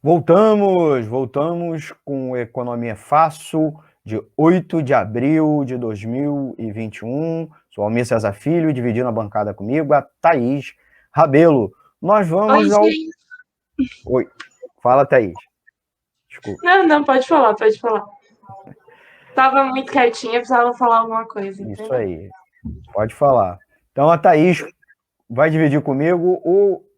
Voltamos com Economia Fácil, de 8 de abril de 2021. Sou Almir Cesar Filho, dividindo a bancada comigo, a Thaís Rabelo. Nós Oi, vamos ao... gente. Oi, fala, Thaís. Desculpa. Não, pode falar, pode falar. Tava muito quietinha, precisava falar alguma coisa, Isso entendeu? aí, pode falar. Então, a Thaís vai dividir comigo o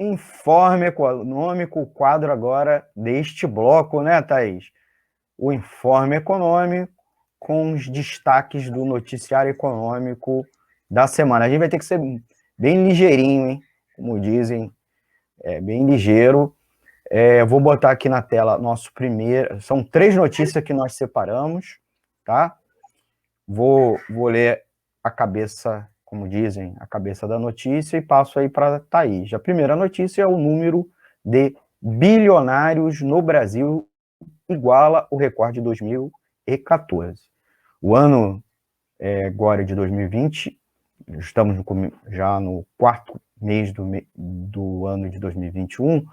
Informe Econômico, o quadro agora deste bloco, né, Thaís? O Informe Econômico com os destaques do noticiário econômico da semana. A gente vai ter que ser bem ligeirinho, hein? Como dizem, bem ligeiro. Vou botar aqui na tela nosso primeiro. São 3 notícias que nós separamos, tá? Vou ler a cabeça, como dizem, a cabeça da notícia e passo aí para a Thaís. A primeira notícia é o número de bilionários no Brasil iguala o recorde de 2014. O ano agora de 2020, estamos já no quarto mês do ano de 2021,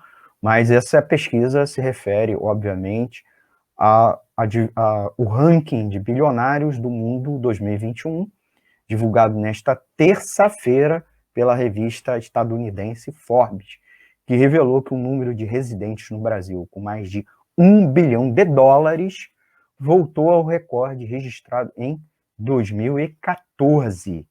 mas essa pesquisa se refere, obviamente, o ranking de bilionários do mundo 2021, divulgado nesta terça-feira pela revista estadunidense Forbes, que revelou que o número de residentes no Brasil com mais de US$ 1 bilhão voltou ao recorde registrado em 2014.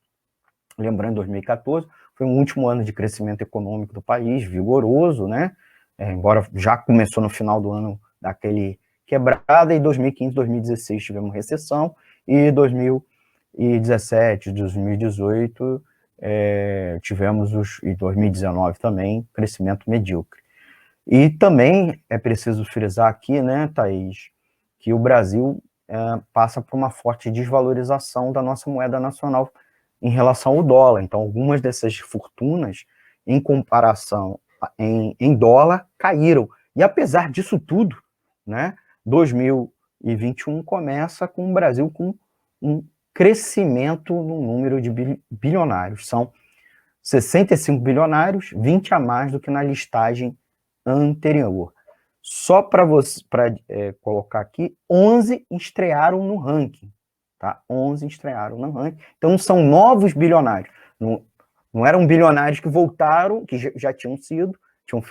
Lembrando, 2014 foi um último ano de crescimento econômico do país, vigoroso, né? Embora já começou no final do ano daquele quebrada, e 2015, 2016 tivemos recessão, e 2017, 2018 tivemos e 2019 também, crescimento medíocre. E também é preciso frisar aqui, né, Thaís, que o Brasil passa por uma forte desvalorização da nossa moeda nacional em relação ao dólar. Então, algumas dessas fortunas, em comparação em dólar, caíram. E apesar disso tudo, né, 2021 começa com o Brasil com um crescimento no número de bilionários. São 65 bilionários, 20 a mais do que na listagem anterior. Só para colocar aqui, 11 estrearam no ranking. Tá? 11 estrearam no ranking. Então, são novos bilionários. Não eram bilionários que voltaram, que já tinham sido, tinham,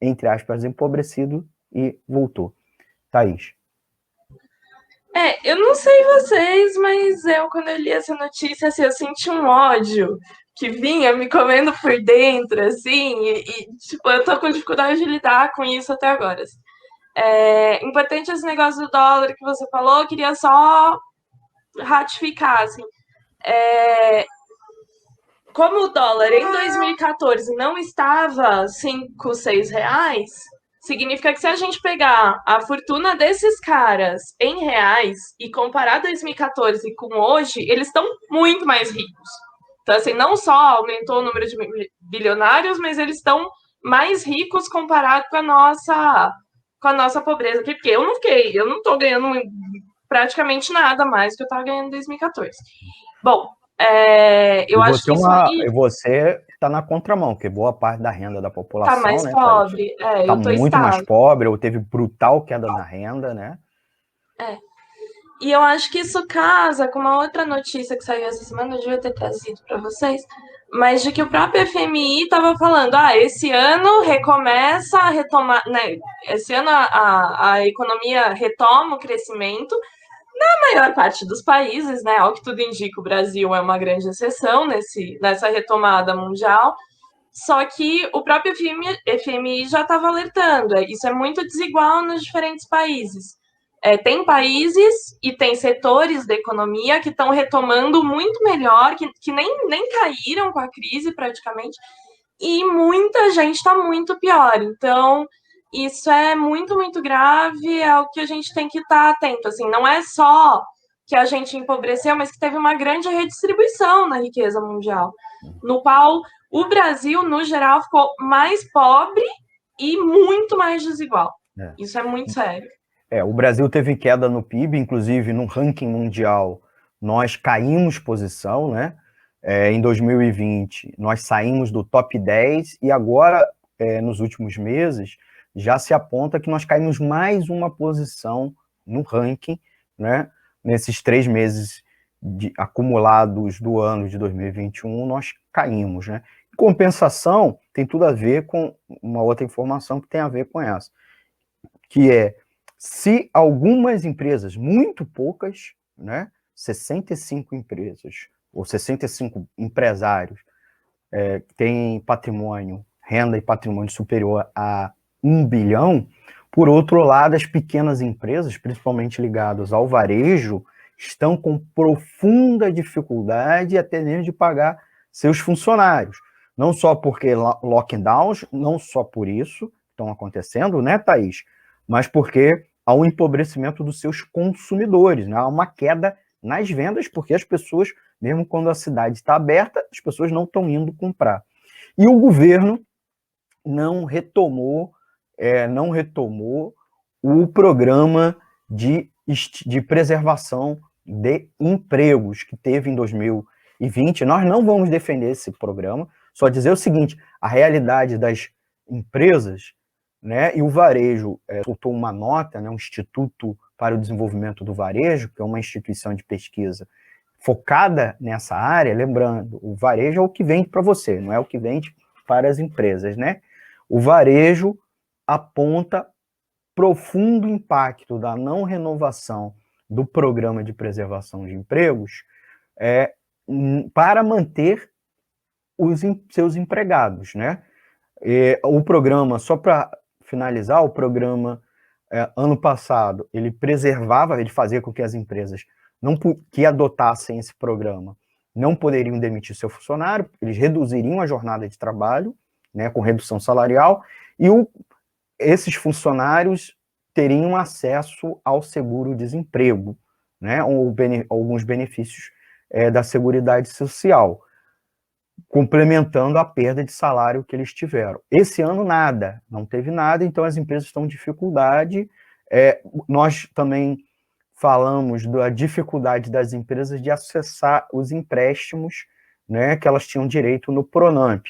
entre aspas, empobrecido e voltou. Thaís. Eu não sei vocês, mas quando eu li essa notícia, assim, eu senti um ódio que vinha me comendo por dentro, assim, tipo, eu tô com dificuldade de lidar com isso até agora. Importante esse negócio do dólar que você falou, eu queria só ratificar, assim, como o dólar em 2014 não estava 5, 6 reais, significa que se a gente pegar a fortuna desses caras em reais e comparar 2014 com hoje, eles estão muito mais ricos. Então, assim, não só aumentou o número de bilionários, mas eles estão mais ricos comparado com a nossa pobreza aqui, porque eu não tô ganhando praticamente nada mais do que eu estava ganhando em 2014. Bom, E eu acho que isso aí você está na contramão, porque boa parte da renda da tá população, mais né, Thaís, pobre. está Eu tô muito mais estável. pobre, ou teve brutal queda na renda, né? É. E eu acho que isso casa com uma outra notícia que saiu essa semana, eu devia ter trazido para vocês, mas de que o próprio FMI estava falando, esse ano recomeça a retomar, né? Esse ano a economia retoma o crescimento na maior parte dos países, né? Ao que tudo indica, o Brasil é uma grande exceção nessa retomada mundial. Só que o próprio FMI já estava alertando, isso é muito desigual nos diferentes países. Tem países e tem setores da economia que estão retomando muito melhor, que nem caíram com a crise praticamente, e muita gente está muito pior. Então, isso é muito, muito grave, é o que a gente tem que estar atento. Assim, não é só que a gente empobreceu, mas que teve uma grande redistribuição na riqueza mundial, no qual o Brasil, no geral, ficou mais pobre e muito mais desigual. É. Isso é muito sério. O Brasil teve queda no PIB, inclusive no ranking mundial nós caímos posição, né? Em 2020 nós saímos do top 10 e agora, nos últimos meses, já se aponta que nós caímos mais uma posição no ranking, né? Nesses 3 meses acumulados do ano de 2021, nós caímos, né? Em compensação, tem tudo a ver com uma outra informação que tem a ver com essa, que é, se algumas empresas, muito poucas, né? 65 empresas, ou 65 empresários, têm patrimônio, renda e patrimônio superior a 1 bilhão, por outro lado, as pequenas empresas, principalmente ligadas ao varejo, estão com profunda dificuldade até mesmo de pagar seus funcionários. Não só porque lockdowns, não só por isso estão acontecendo, né, Thaís? Mas porque há um empobrecimento dos seus consumidores, né? Há uma queda nas vendas, porque as pessoas, mesmo quando a cidade está aberta, as pessoas não estão indo comprar. E o governo não retomou o programa de preservação de empregos que teve em 2020. Nós não vamos defender esse programa, só dizer o seguinte, a realidade das empresas, né, e o varejo soltou uma nota, né, um Instituto para o Desenvolvimento do Varejo, que é uma instituição de pesquisa focada nessa área, lembrando, o varejo é o que vende para você, não é o que vende para as empresas, né? O varejo aponta profundo impacto da não renovação do programa de preservação de empregos para manter seus empregados, né? O programa, só para finalizar, o programa ano passado, ele fazia com que as empresas que adotassem esse programa não poderiam demitir seu funcionário, eles reduziriam a jornada de trabalho, né, com redução salarial, e esses funcionários teriam acesso ao seguro-desemprego, né, ou alguns benefícios da Seguridade Social, complementando a perda de salário que eles tiveram. Esse ano nada, não teve nada, então as empresas estão em dificuldade. Nós também falamos da dificuldade das empresas de acessar os empréstimos, né, que elas tinham direito no Pronamp,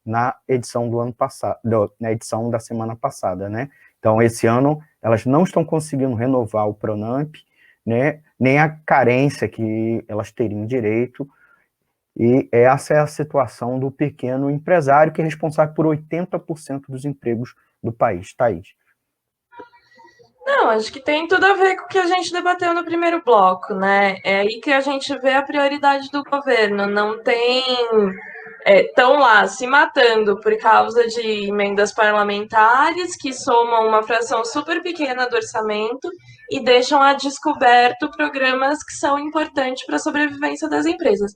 na edição do ano passado, na edição da semana passada, né? Então, esse ano, elas não estão conseguindo renovar o Pronamp, né, nem a carência que elas teriam direito, e essa é a situação do pequeno empresário, que é responsável por 80% dos empregos do país. Thaís. Não, acho que tem tudo a ver com o que a gente debateu no primeiro bloco, né? É aí que a gente vê a prioridade do governo. Não tem. Estão lá se matando por causa de emendas parlamentares que somam uma fração super pequena do orçamento e deixam a descoberto programas que são importantes para a sobrevivência das empresas.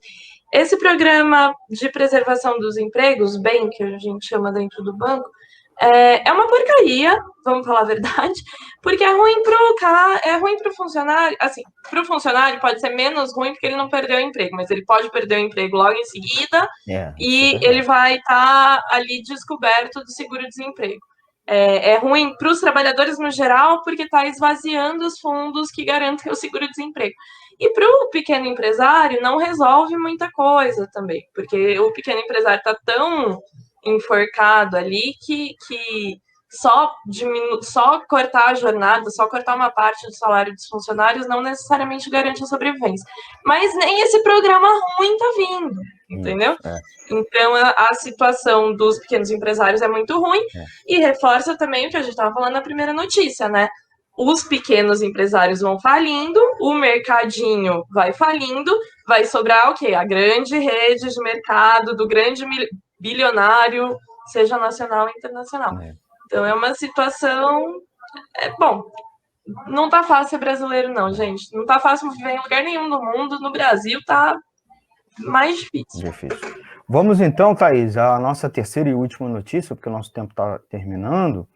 Esse programa de preservação dos empregos, bem que a gente chama dentro do banco, é uma porcaria, vamos falar a verdade, porque é ruim pro funcionário, assim, pro funcionário pode ser menos ruim porque ele não perdeu o emprego, mas ele pode perder o emprego logo em seguida e ele vai estar ali descoberto do seguro-desemprego. É ruim para os trabalhadores no geral porque está esvaziando os fundos que garantem o seguro-desemprego. E para o pequeno empresário não resolve muita coisa também, porque o pequeno empresário está tão enforcado ali que só cortar a jornada, só cortar uma parte do salário dos funcionários não necessariamente garante a sobrevivência. Mas nem esse programa ruim está vindo, entendeu? Então a situação dos pequenos empresários é muito ruim e reforça também o que a gente estava falando na primeira notícia, né? Os pequenos empresários vão falindo, o mercadinho vai falindo, vai sobrar o quê? A grande rede de mercado do grande bilionário, seja nacional ou internacional. Então é uma situação. Bom, não tá fácil ser brasileiro, não, gente. Não tá fácil viver em lugar nenhum do mundo. No Brasil tá mais difícil. Vamos então, Thaís, à nossa terceira e última notícia, porque o nosso tempo está terminando.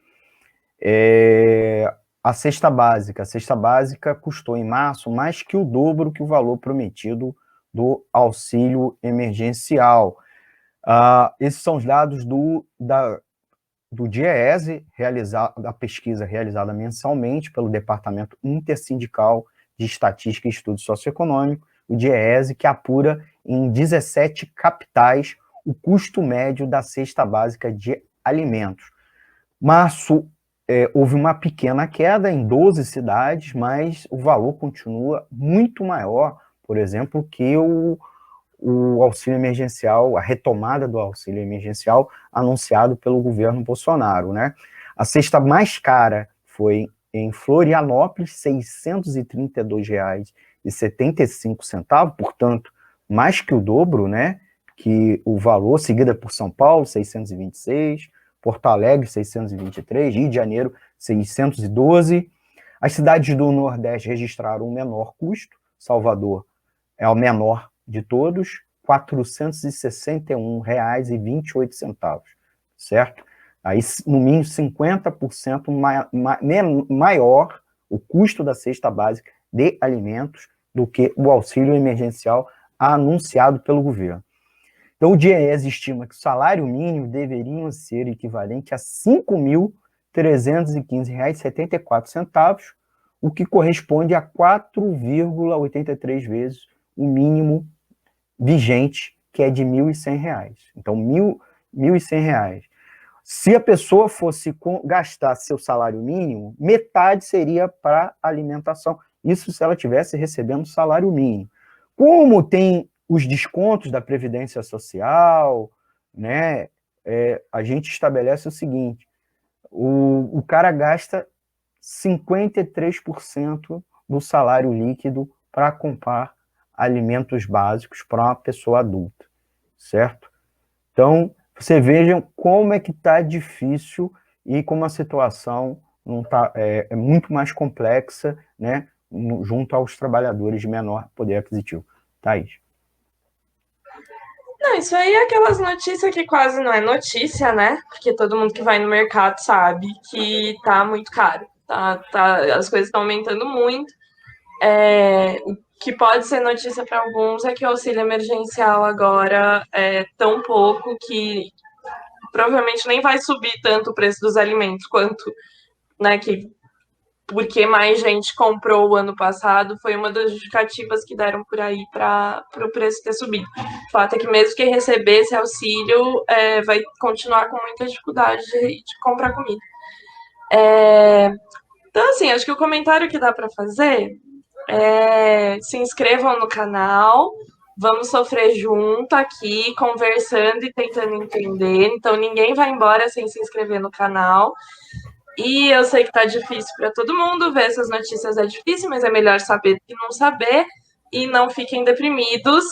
A cesta básica. A cesta básica custou em março mais que o dobro que o valor prometido do auxílio emergencial. Esses são os dados do DIEESE, da pesquisa realizada mensalmente pelo Departamento Intersindical de Estatística e Estudo Socioeconômico, o DIEESE, que apura em 17 capitais o custo médio da cesta básica de alimentos. Março houve uma pequena queda em 12 cidades, mas o valor continua muito maior, por exemplo, que o auxílio emergencial, a retomada do auxílio emergencial anunciado pelo governo Bolsonaro, né? A cesta mais cara foi em Florianópolis, R$ 632,75, portanto, mais que o dobro, né? Que o valor, seguida por São Paulo, 626, Porto Alegre, 623, Rio de Janeiro, 612. As cidades do Nordeste registraram um menor custo, Salvador é o menor de todos, R$ 461,28, certo? Aí, no mínimo, 50% maior o custo da cesta básica de alimentos do que o auxílio emergencial anunciado pelo governo. Então, o DIEESE estima que o salário mínimo deveria ser equivalente a R$ 5.315,74, o que corresponde a 4,83 vezes o mínimo vigente, que é de R$ 1.100. Então, R$ 1.100. Se a pessoa fosse gastar seu salário mínimo, metade seria para alimentação. Isso se ela estivesse recebendo salário mínimo. Como tem os descontos da Previdência Social, né, a gente estabelece o seguinte, o cara gasta 53% do salário líquido para comprar alimentos básicos para uma pessoa adulta, certo? Então, você veja como é que está difícil e como a situação não tá, é muito mais complexa, né, junto aos trabalhadores de menor poder aquisitivo. Thaís. Não, isso aí é aquelas notícias que quase não é notícia, né? Porque todo mundo que vai no mercado sabe que tá muito caro. As coisas estão aumentando muito. O que pode ser notícia para alguns é que o auxílio emergencial agora é tão pouco que provavelmente nem vai subir tanto o preço dos alimentos quanto, né, porque mais gente comprou o ano passado, foi uma das justificativas que deram por aí para o preço ter subido. O fato é que mesmo quem receber esse auxílio vai continuar com muita dificuldade de comprar comida. Então, assim, acho que o comentário que dá para fazer é se inscrevam no canal, vamos sofrer junto aqui, conversando e tentando entender. Então, ninguém vai embora sem se inscrever no canal. E eu sei que tá difícil para todo mundo, ver essas notícias é difícil, mas é melhor saber do que não saber. E não fiquem deprimidos.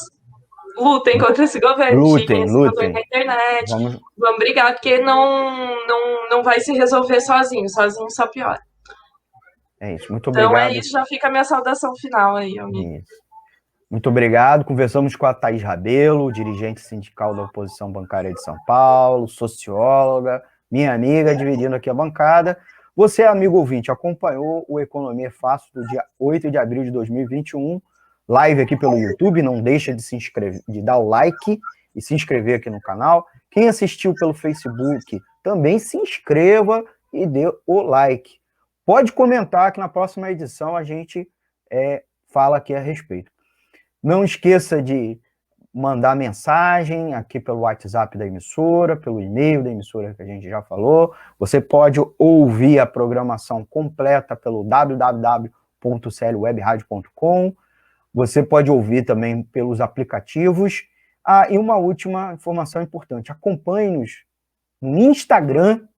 Lutem contra esse governo, xinguem esse governo na internet. Vamos brigar, porque não vai se resolver sozinho só piora. É isso, muito obrigado. Então é isso, já fica a minha saudação final aí, amigo. Isso. Muito obrigado. Conversamos com a Thaís Rabelo, dirigente sindical da oposição bancária de São Paulo, socióloga, minha amiga, dividindo aqui a bancada. Você, amigo ouvinte, acompanhou o Economia Fácil do dia 8 de abril de 2021, live aqui pelo YouTube, não deixa de se inscrever, de dar o like e se inscrever aqui no canal. Quem assistiu pelo Facebook, também se inscreva e dê o like. Pode comentar que na próxima edição a gente fala aqui a respeito. Não esqueça de mandar mensagem aqui pelo WhatsApp da emissora, pelo e-mail da emissora que a gente já falou. Você pode ouvir a programação completa pelo www.clwebradio.com. Você pode ouvir também pelos aplicativos. E uma última informação importante. Acompanhe-nos no Instagram,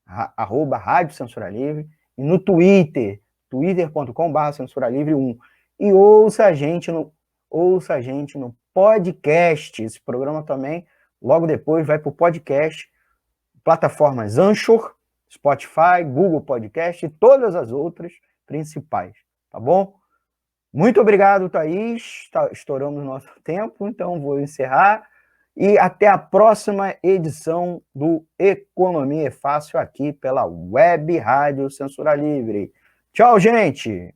@Rádio Censura Livre, e no Twitter, twitter.com/censuralivre1. E ouça a gente no podcast. Esse programa também, logo depois, vai para o podcast, plataformas Anchor, Spotify, Google Podcast e todas as outras principais, tá bom? Muito obrigado, Thaís. Estouramos nosso tempo, então vou encerrar. E até a próxima edição do Economia é Fácil aqui pela Web Rádio Censura Livre. Tchau, gente!